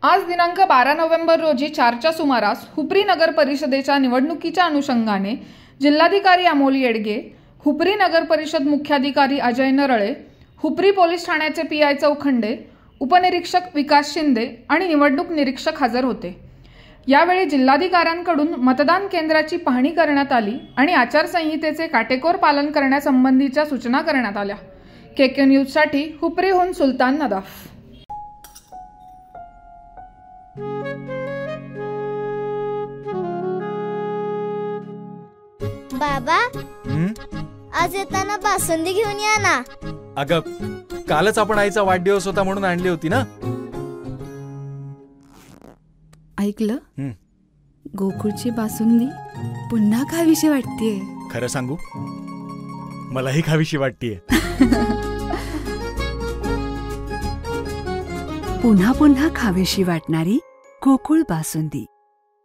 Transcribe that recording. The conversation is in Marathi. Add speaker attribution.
Speaker 1: आज दिनांक 12 नोव्हेंबर रोजी 4च्या सुमारास हुपरी नगर परिषदेच्या निवडणुकीच्या अनुषंगाने जिल्हाधिकारी अमोल येडगे, हुपरी नगर परिषद मुख्याधिकारी अजय नरळे, हुपरी पोलीस ठाण्याचे पीआय चौखंडे, उपनिरीक्षक विकास शिंदे आणि निवडणूक निरीक्षक हजर होते। यावेळी जिल्हाधिकाऱ्यांकडून मतदान केंद्राची पाहणी करण्यात आली आणि आचारसंहितेचे काटेकोर पालन करण्यासंबंधीच्या सूचना करण्यात आल्या। केके न्यूजसाठी हुपरीहून सुलतान नदाफ।
Speaker 2: बाबा, आज येताना बासुंदी घेऊन या ना।
Speaker 3: अगं, कालच आपण आईचा वाढदिवस होता म्हणून आणली होती ना।
Speaker 4: ऐकलं, गोकुळची बासुंदी पुन्हा खावीशी वाटतेय।
Speaker 3: खरं सांगू, मलाही खावीशी वाटतेय।
Speaker 5: पुन्हा पुन्हा खावीशी वाटणारी गोकुळ बासुंदी।